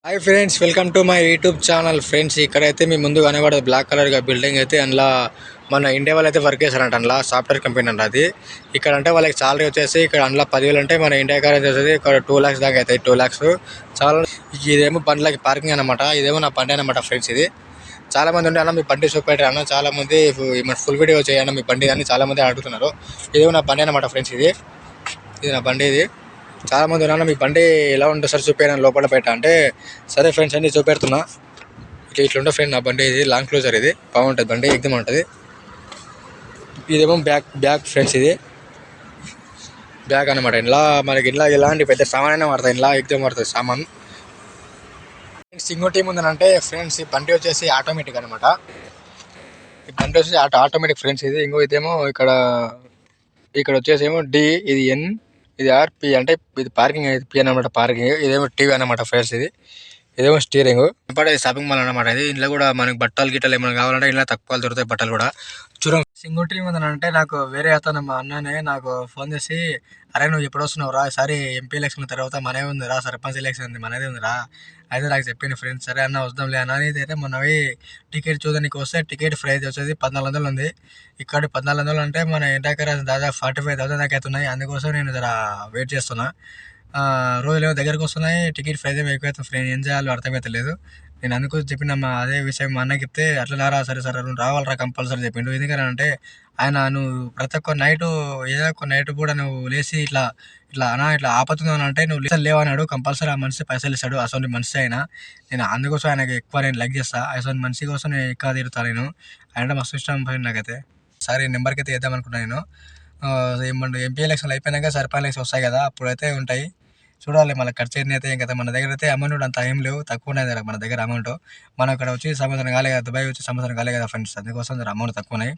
Hi friends, welcome to my YouTube channel. Friends, ఇక్కడైతే మీ ముందు కనబడదు బ్లాక్ కలర్గా బిల్డింగ్ అయితే అందులో మన ఇండియా వాళ్ళు అయితే వర్క్ చేస్తారంట. అందులో సాఫ్ట్వేర్ కంపెనీ అంట అది. ఇక్కడ అంటే వాళ్ళకి సాలరీ వచ్చేసి ఇక్కడ అందులో 10,000 అంటే మన ఇండియా కార్ అయితే వచ్చేది ఇక్కడ 2 lakhs దాకా అవుతాయి. 2 lakhs చాలా. ఇదేమో బండ్లకి పార్కింగ్ అనమాట. ఇదేమో నా బండి అనమాట ఫ్రెండ్స్. ఇది చాలా మంది ఉండే అన్న మీ బండి చూపెట్టారు అన్న, చాలా మంది ఫుల్ వీడియో చేయన్న మీ బండి అని చాలా మంది అడుగుతున్నారు. ఇదేమో నా బండి అనమాట ఫ్రెండ్స్. ఇది నా బండి. చాలా మంది ఉన్నా మీ బండి ఎలా ఉంటుంది సార్ చూపించాను లోపల బయట అంటే, సరే ఫ్రెండ్స్ అన్ని చూపెడుతున్నా. ఇట్లుంటే ఫ్రెండ్ నా బండి. ఇది లాంగ్ క్లోజర్. ఇది బాగుంటుంది బండి, ఎగ్దమ్ ఉంటుంది. ఇదేమో బ్యాక్ ఫ్రెండ్స్. ఇది బ్యాక్ అనమాట. ఇలా మనకి ఇలా ఎలాంటి పెద్ద సామాన్ అయినా పడుతుంది. ఇలా ఎగ్దమ్ పడుతుంది సామాన్. ఇంకోటి ఏముందనంటే ఫ్రెండ్స్, ఈ బండి వచ్చేసి ఆటోమేటిక్ అనమాట. ఈ బండి వచ్చేసి ఆటోమేటిక్ ఫ్రెండ్స్. ఇదేమో ఇక్కడ వచ్చేసి ఏమో డి, ఇది ఎన్, ఇది ఆర్, పి అంటే ఇది పార్కింగ్. ఇది పి అనమాట పార్కింగ్. ఇదేమో టీవీ అనమాట ఫ్రెండ్స్. ఇదేమో స్టీరింగ్. ఇంపార్ట్ షాపింగ్ మాల్ అనమాట. ఇది ఇంట్లో కూడా మనకి బట్టలు గిట్టలు ఏమైనా కావాలంటే ఇలా తక్కువ దొరుకుతాయి బట్టలు కూడా. చూడం సింగోటి ఏముందంటే, నాకు వేరే అతను మా అన్ననే నాకు ఫోన్ చేసి, అరే నువ్వు ఎప్పుడు వస్తున్నావు రా, సరే ఎంపీ ఎలక్షన్ తర్వాత మనమే ఉంది రా, సర్పంచ్ ఎలక్షన్ ఉంది మనదే ఉంది రా. అయితే నాకు చెప్పింది ఫ్రెండ్స్, సరే అన్న వద్దాంలే అన్న. అయితే మొన్నవి టికెట్ చూడడానికి వస్తే టికెట్ ప్రైస్ వచ్చేది 1,400 ఉంది. ఇక్కడ 1,400 అంటే మన ఇంటికి దాదాపు 45,000 దాకా అవుతున్నాయి. అందుకోసం నేను జర వెయిట్ చేస్తున్నా. రోజులు ఏమో దగ్గరకు వస్తున్నాయి, టికెట్ ప్రైస్ ఏమో ఎక్కువ అవుతుంది ఫ్రెండ్. ఏం చేయాలో అర్థమవుతలేదు. నేను అందుకు చెప్పిన అదే విషయం మా అన్నకి చెప్తే, అట్లా రా, సరే సరే నువ్వు రావాలరా కంపల్సరీ చెప్పిండు. ఎందుకంటే ఆయన నువ్వు ప్రతి ఒక్క నైటు ఏదో ఒక నైట్ కూడా నువ్వు లేచి ఇట్లా ఇట్లా అన్నా ఇట్లా ఆపతున్నావు అంటే నువ్వు లేవన్నాడు. కంపల్సరీ ఆ మనిషి పైసలు ఇస్తాడు. అసలు మనిషి అయినా నేను అందుకోసం ఆయనకి ఎక్కువ నేను లైక్ చేస్తా. అసలు మనిషి కోసం నేను ఎక్కువ తిరుగుతాను. నేను ఆయన మస్తు ఇష్టం పోయింది నాకైతే. సరే నెంబర్కి అయితే వేద్దాం అనుకున్నాను నేను. ఏమంటే ఎంపీ ఎలక్షన్లు అయిపోయినాక సర్పంచ్ ఎలక్షన్ వస్తాయి కదా, అప్పుడైతే ఉంటాయి. చూడాలి మళ్ళీ ఖర్చు ఎన్ని అయితే ఇంకా. మన దగ్గర అయితే అమౌంట్ అంత ఏం లేవు, తక్కువ ఉన్నాయి మన దగ్గర అమౌంట్. మనం ఇక్కడ వచ్చి సంవత్సరం కాలే కదా, దుబాయ్ వచ్చి సంవత్సరం కాలే కదా ఫ్రెండ్స్, అందుకోసం అమౌంట్ తక్కువ ఉన్నాయి.